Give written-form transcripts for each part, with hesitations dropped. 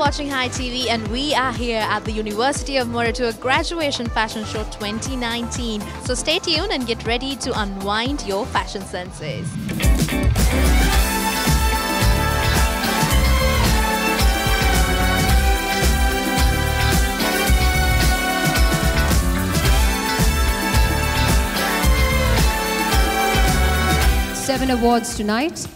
watching High TV and we are here at the University of Moratuwa Graduation Fashion Show 2019. So stay tuned and get ready to unwind your fashion senses. Seven awards tonight,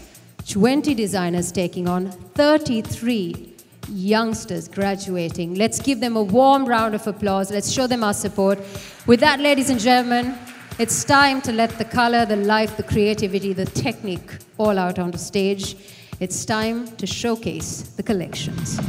20 designers taking on 33 youngsters graduating. Let's give them a warm round of applause. Let's show them our support. With that, ladies and gentlemen, it's time to let the color, the life, the creativity, the technique all out on the stage. It's time to showcase the collections.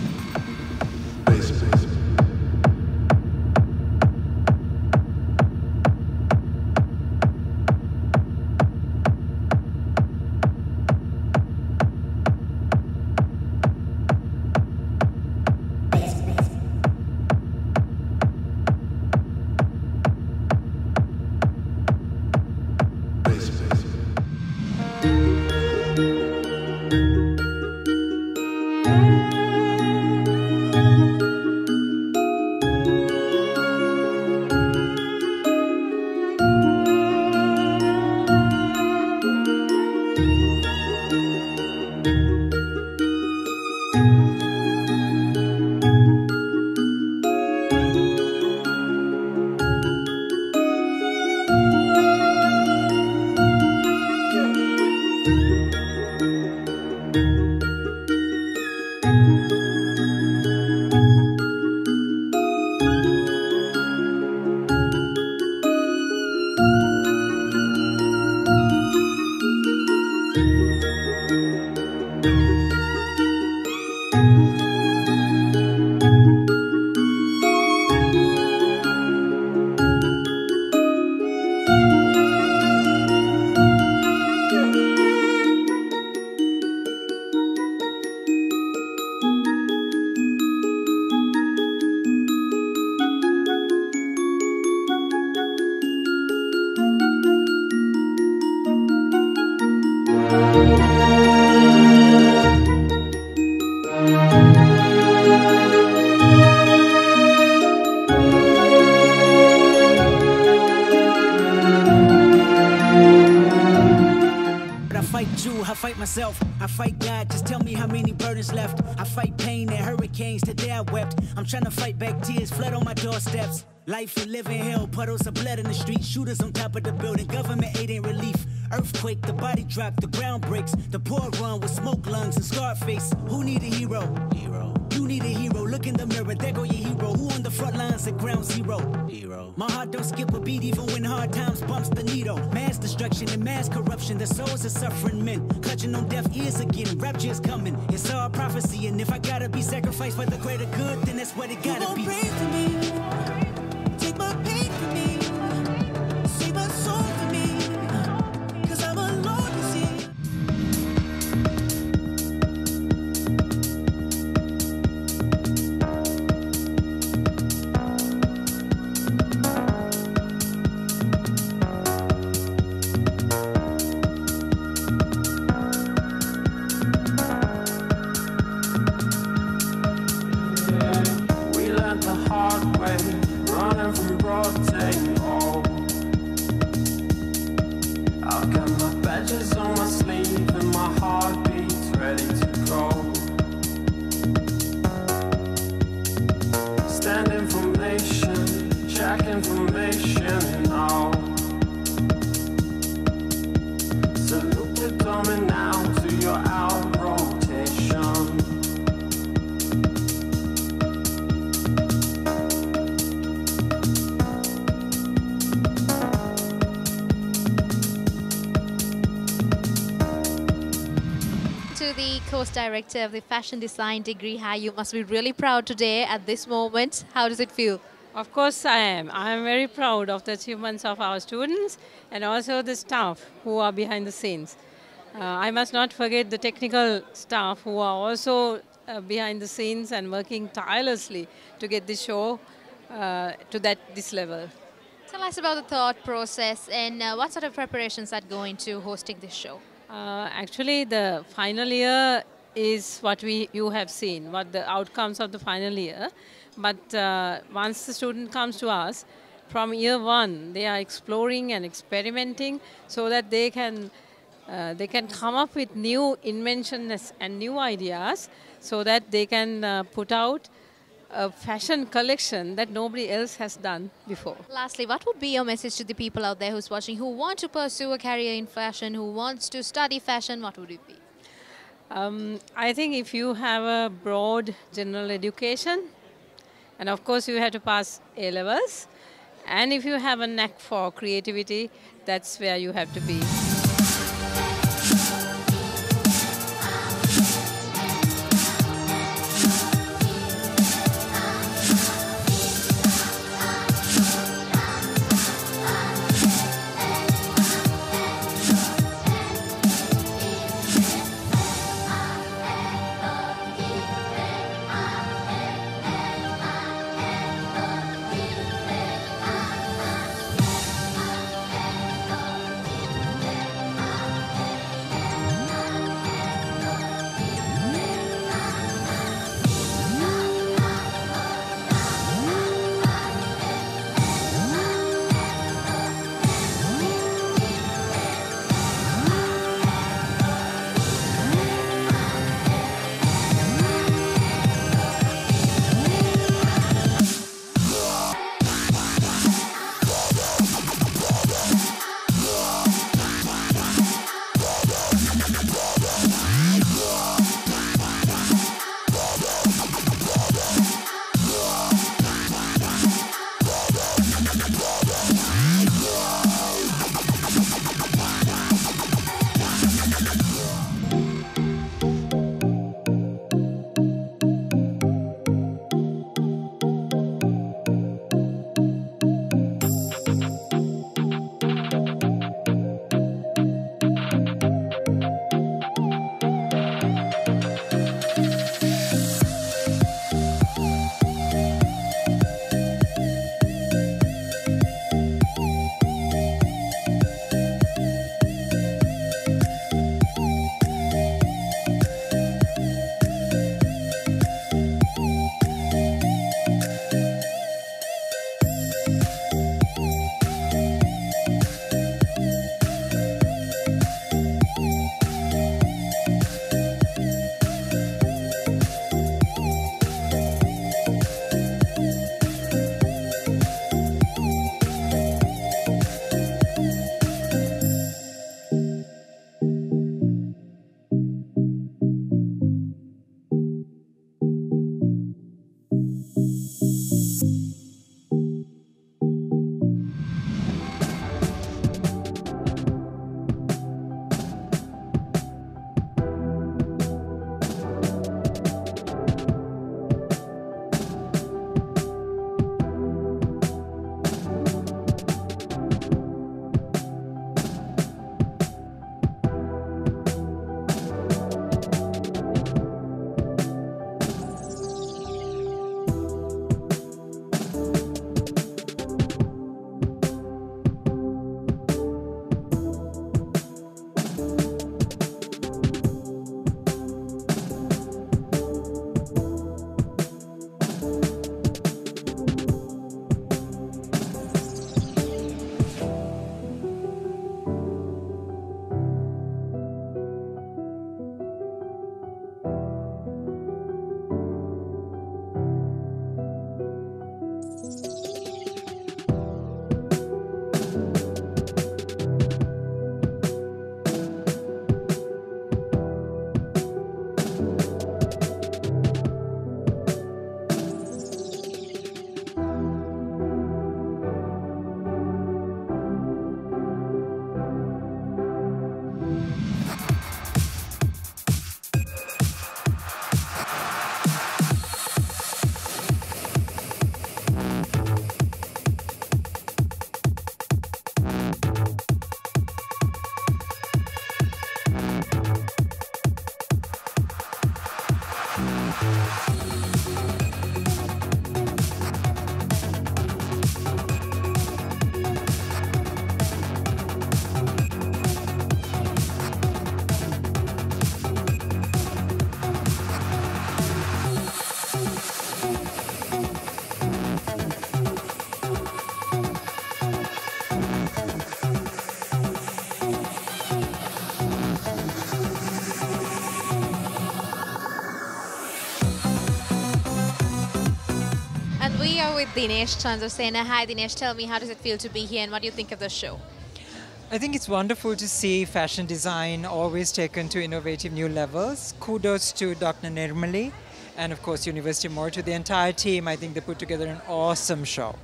I fight myself, I fight God, just tell me how many burdens left. I fight pain and hurricanes, today I wept. I'm trying to fight back tears, flood on my doorsteps. Life and living hell, puddles of blood in the street. Shooters on top of the building, government aid ain't relief. Earthquake, the body drop, the ground breaks. The poor run with smoke lungs and scarred face. Who need a hero? You need a hero, look in the mirror, there go your hero. Who on the front lines at ground zero? My heart don't skip a beat even when hard times bumps the needle. Mass destruction and mass corruption, the souls of suffering men clutching on deaf ears again, rapture is coming. It's all prophecy, and if I gotta be sacrificed for the greater good, then that's what it gotta be. Pray for me, take my pain for me, save my soul for me, 'cause I'm alone to see. I've got my badges on my sleeve and my heartbeat's ready to go. Stand in formation, check information and all. Salute the dome now to your out rotation. To the course director of the fashion design degree, hi, you must be really proud today at this moment. How does it feel? Of course I am. I am very proud of the achievements of our students and also the staff who are behind the scenes. I must not forget the technical staff who are also behind the scenes and working tirelessly to get the show to this level. Tell us about the thought process and what sort of preparations that go into hosting this show. Actually, the final year is what you have seen, what the outcomes of the final year. But once the student comes to us, from year one, they are exploring and experimenting so that they can come up with new inventions and new ideas so that they can put out a fashion collection that nobody else has done before. Lastly, what would be your message to the people out there who's watching, who want to pursue a career in fashion, who wants to study fashion? What would it be? I think if you have a broad general education, and of course you have to pass A-levels, and if you have a knack for creativity, that's where you have to be. we are with Dinesh Chandrasena. Hi Dinesh, tell me, how does it feel to be here and what do you think of the show? I think it's wonderful to see fashion design always taken to innovative new levels. Kudos to Dr. Nirmali and of course University of Moratuwa, the entire team. I think they put together an awesome show.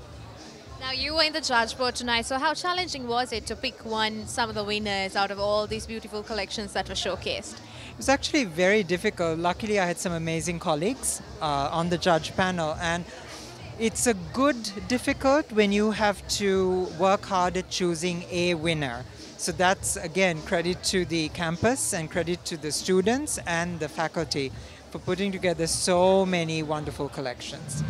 Now you were in the judge board tonight, so how challenging was it to pick some of the winners out of all these beautiful collections that were showcased? It was actually very difficult. Luckily, I had some amazing colleagues on the judge panel, and it's a good difficult when you have to work hard at choosing a winner. So that's, again, credit to the campus and credit to the students and the faculty for putting together so many wonderful collections.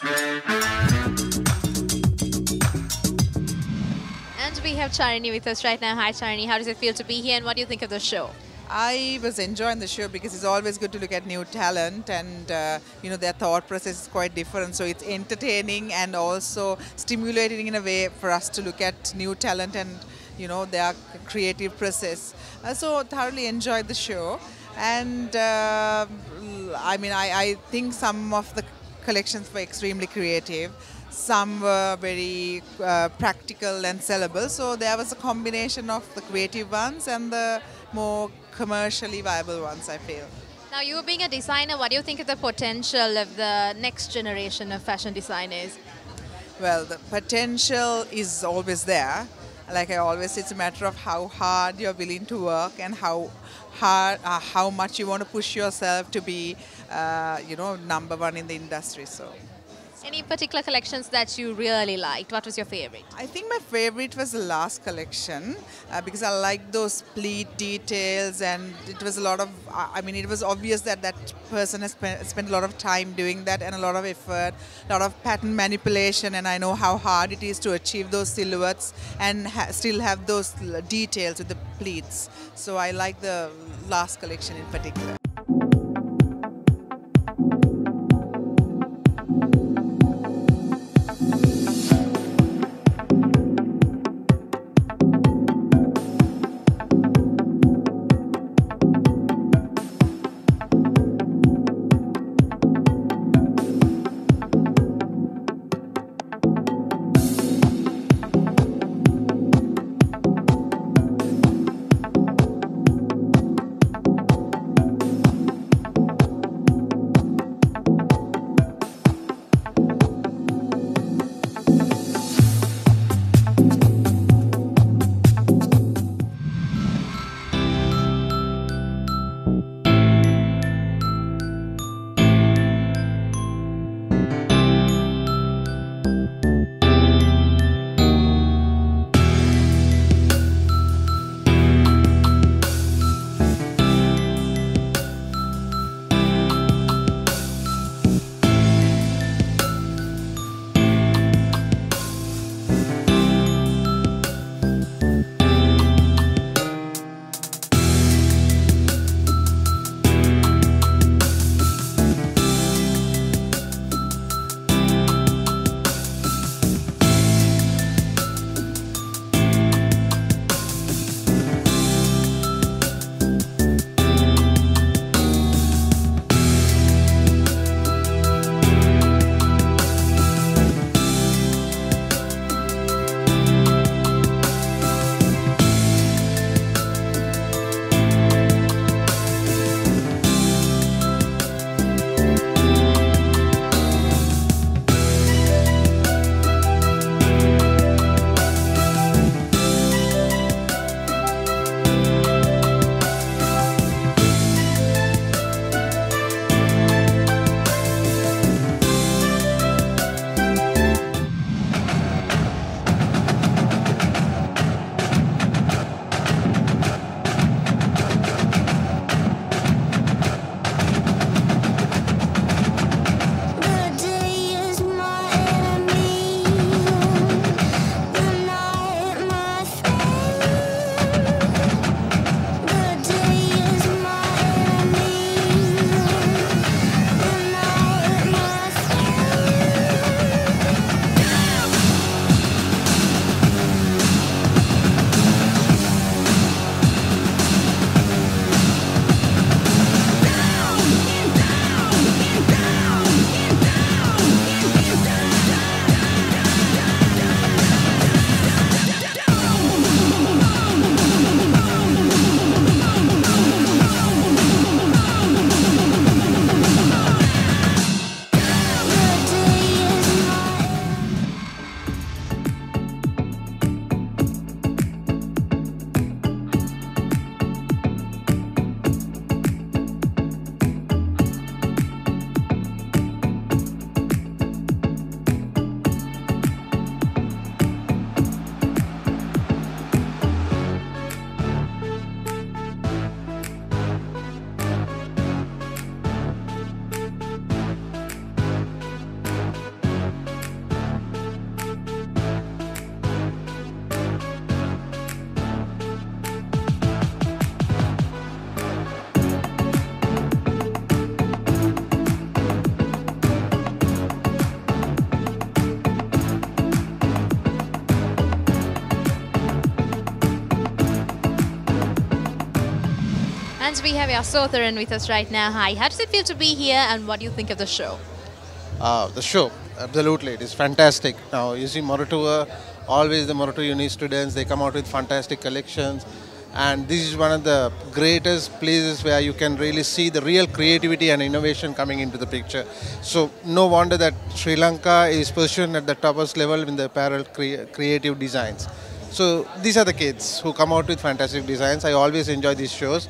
And we have Charini with us right now. Hi Charini, how does it feel to be here and what do you think of the show? I was enjoying the show because it's always good to look at new talent, and their thought process is quite different, so it's entertaining and also stimulating in a way for us to look at new talent and their creative process. So thoroughly enjoyed the show, and I think some of the collections were extremely creative. Some were very practical and sellable. So there was a combination of the creative ones and the more commercially viable ones, I feel. Now, you being a designer, what do you think of the potential of the next generation of fashion designers? Well, the potential is always there. Like I always say, it's a matter of how hard you're willing to work and how much you want to push yourself to be, number one in the industry. So. Any particular collections that you really liked? What was your favorite? I think my favorite was the last collection because I liked those pleat details, and it was a lot of, it was obvious that that person has spent a lot of time doing that and a lot of effort, a lot of pattern manipulation, and I know how hard it is to achieve those silhouettes and still have those details with the pleats. So I like the last collection in particular. And we have Yasotharan with us right now. Hi, how does it feel to be here and what do you think of the show? The show, absolutely, it is fantastic. Now, you see Moratuwa, always the Moratuwa Uni students, they come out with fantastic collections. And this is one of the greatest places where you can really see the real creativity and innovation coming into the picture. So, no wonder that Sri Lanka is positioned at the topmost level in the apparel creative designs. So, these are the kids who come out with fantastic designs. I always enjoy these shows.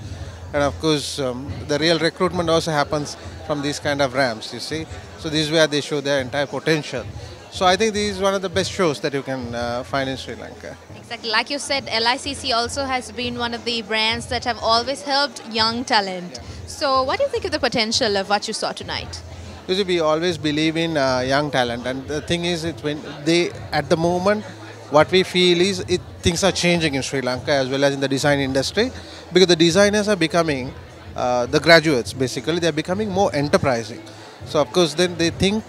And of course, the real recruitment also happens from these kind of ramps, you see. So this is where they show their entire potential. So I think this is one of the best shows that you can find in Sri Lanka. Exactly. Like you said, LICC also has been one of the brands that have always helped young talent. So what do you think of the potential of what you saw tonight? You see, we always believe in young talent. And the thing is, it's when they, at the moment, what we feel is things are changing in Sri Lanka as well as in the design industry, because the designers are becoming, the graduates basically, they are becoming more enterprising. So of course then they think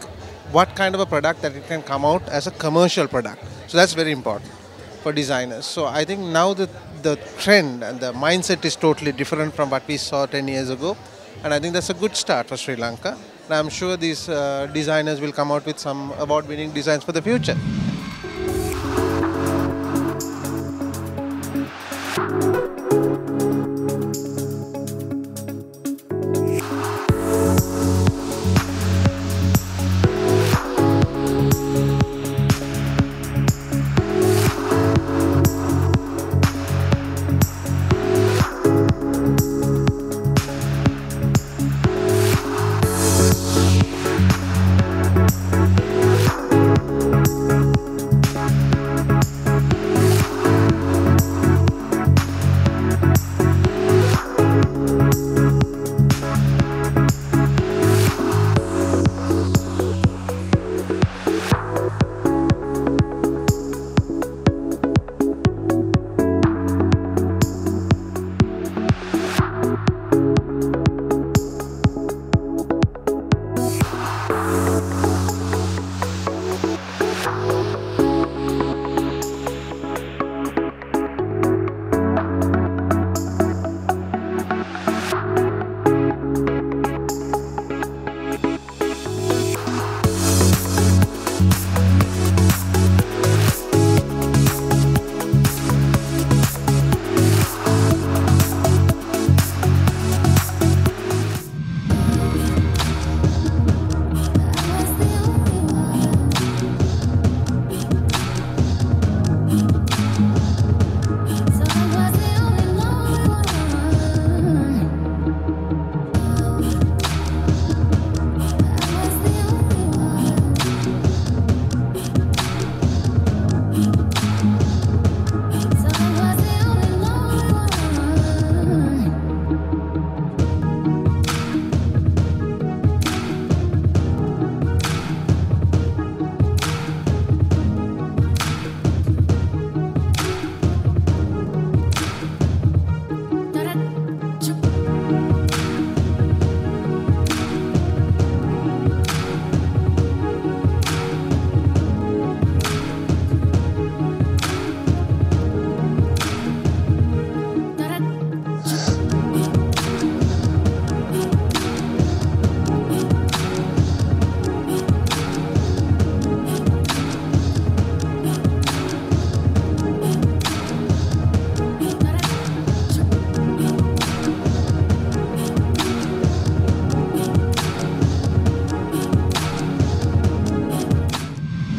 what kind of a product that it can come out as a commercial product. So that's very important for designers. So I think now the trend and the mindset is totally different from what we saw 10 years ago. And I think that's a good start for Sri Lanka. And I'm sure these designers will come out with some award-winning designs for the future.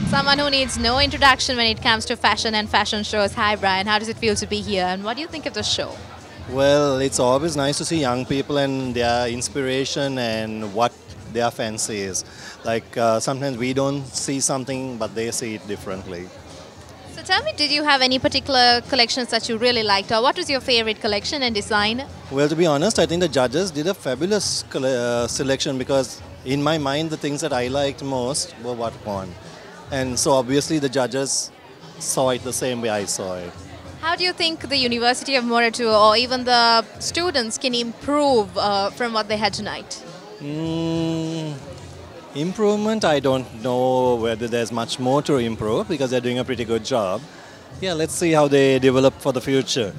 Someone who needs no introduction when it comes to fashion and fashion shows. Hi Brian, how does it feel to be here and what do you think of the show? Well, it's always nice to see young people and their inspiration and what their fancy is. Like sometimes we don't see something but they see it differently. So tell me, did you have any particular collections that you really liked or what was your favorite collection and design? Well, to be honest, I think the judges did a fabulous selection because in my mind the things that I liked most were what won. And so obviously the judges saw it the same way I saw it. How do you think the University of Moratuwa or even the students can improve from what they had tonight? Improvement, I don't know whether there's much more to improve because they're doing a pretty good job. Yeah, let's see how they develop for the future.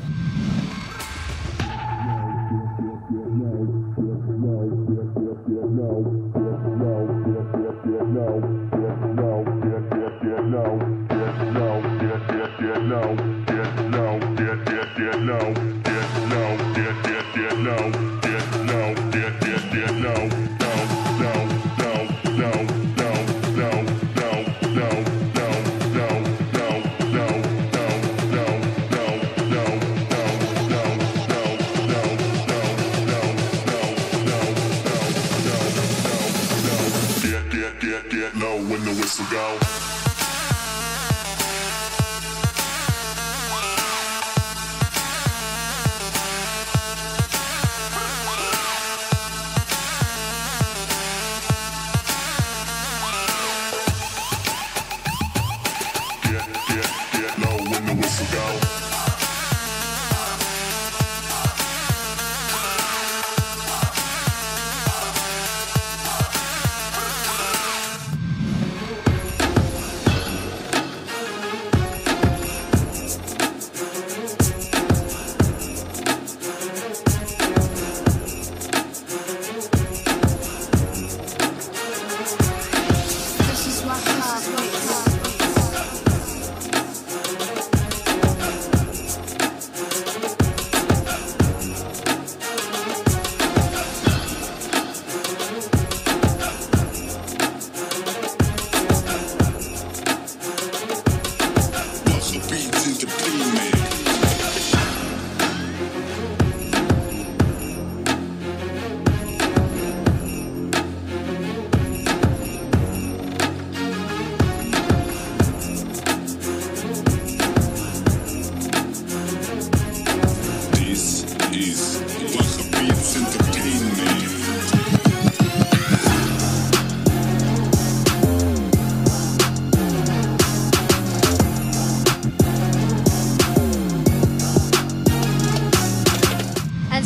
get low when the whistle go. Get low when the whistle go.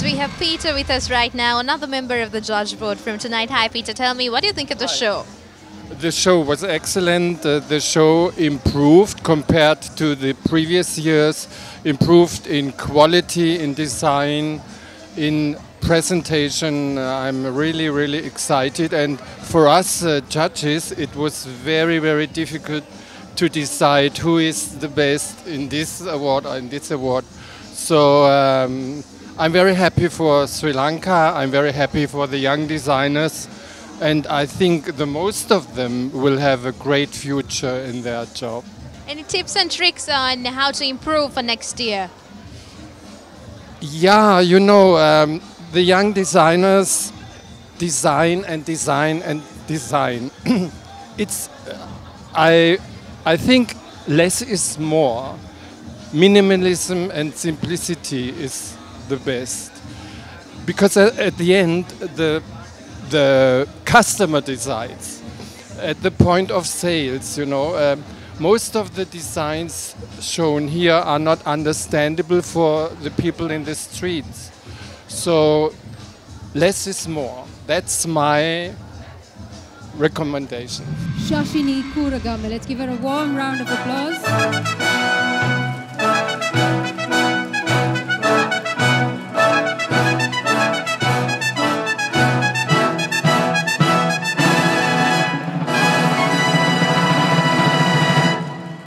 We have Peter with us right now, another member of the judge board from tonight. Hi Peter, tell me, what do you think of the show? The show was excellent. The show improved compared to the previous years, improved in quality, in design, in presentation. I'm really, really excited. And for us judges, it was very, very difficult to decide who is the best in this award or in this award. So I'm very happy for Sri Lanka. I'm very happy for the young designers. And I think the most of them will have a great future in their job. Any tips and tricks on how to improve for next year? Yeah, you know, the young designers design and design and design. It's, I think less is more. Minimalism and simplicity is the best. Because at the end, the customer decides. At the point of sales, you know, most of the designs shown here are not understandable for the people in the streets. So less is more. That's my recommendation. Shashini Kuragama, let's give her a warm round of applause.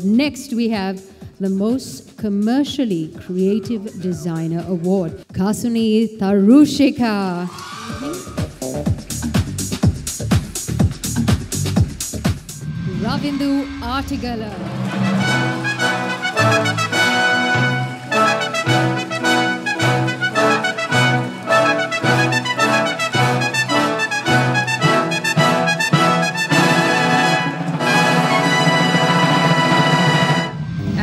Next, we have the Most Commercially Creative Designer Award, Kasuni Tarushika. Ravindu Artigala.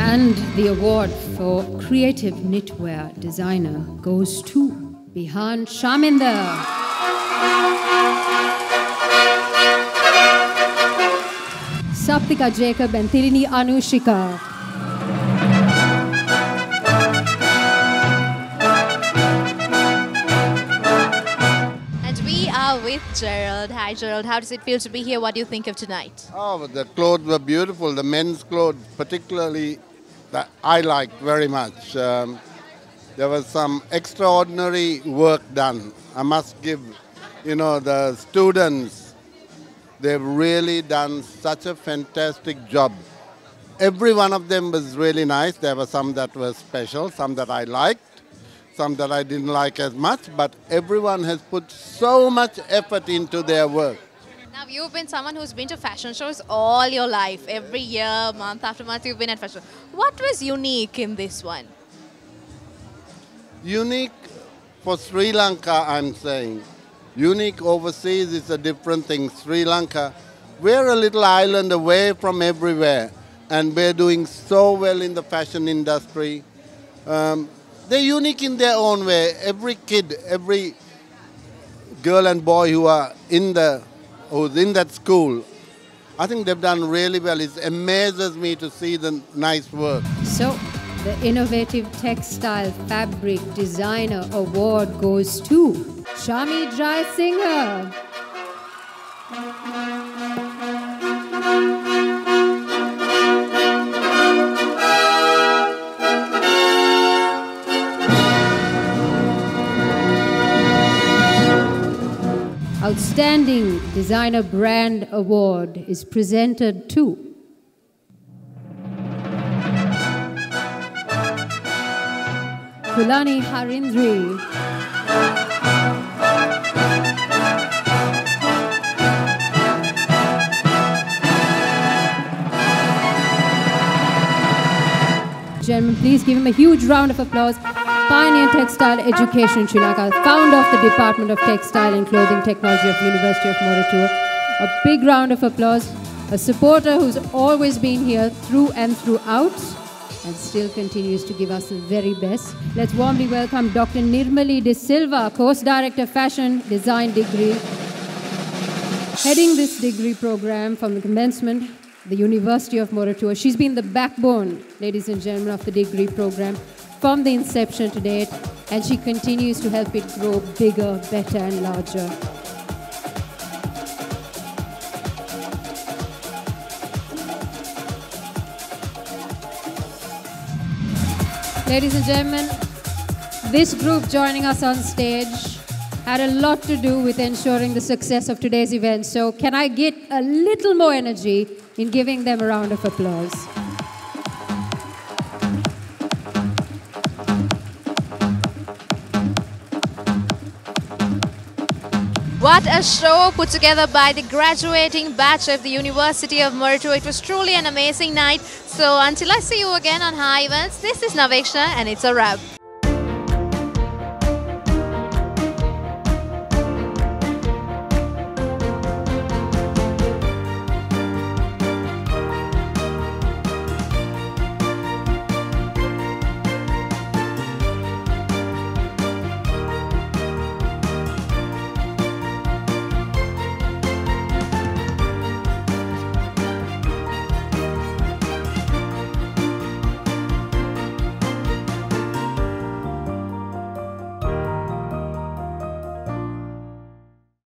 And the award for Creative Knitwear Designer goes to Bihan Shaminder. Saptika Jacob and Tilini Anushika. And we are with Gerald. Hi Gerald, how does it feel to be here? What do you think of tonight? Oh, the clothes were beautiful. The men's clothes particularly that I liked very much. There was some extraordinary work done. I must give, you know, the students, they've really done such a fantastic job. Every one of them was really nice. There were some that were special, some that I liked, some that I didn't like as much, but everyone has put so much effort into their work. Now, you've been someone who's been to fashion shows all your life. Every year, month after month, you've been at fashion shows. What was unique in this one? Unique for Sri Lanka, I'm saying. Unique overseas is a different thing. Sri Lanka, we're a little island away from everywhere, and we're doing so well in the fashion industry. They're unique in their own way. Every kid, every girl and boy who's in that school, I think they've done really well. It amazes me to see the nice work. So, the Innovative Textile Fabric Designer Award goes to Shami Jai Singer. Outstanding Designer Brand Award is presented to Kulani Harindri. Gentlemen, please give him a huge round of applause. Pioneer Textile Education in Sri Lanka, founder of the Department of Textile and Clothing Technology of University of Moratuwa. A big round of applause. A supporter who's always been here through and throughout and still continues to give us the very best. Let's warmly welcome Dr. Nirmali De Silva, Course Director Fashion Design Degree, heading this degree program from the commencement, the University of Moratuwa. She's been the backbone, ladies and gentlemen, of the degree program from the inception to date, and she continues to help it grow bigger, better, and larger. Ladies and gentlemen, this group joining us on stage had a lot to do with ensuring the success of today's event. So can I get a little more energy in giving them a round of applause? What a show put together by the graduating batch of the University of Moratuwa. It was truly an amazing night. So until I see you again on High Events, this is Naveksha and it's a wrap.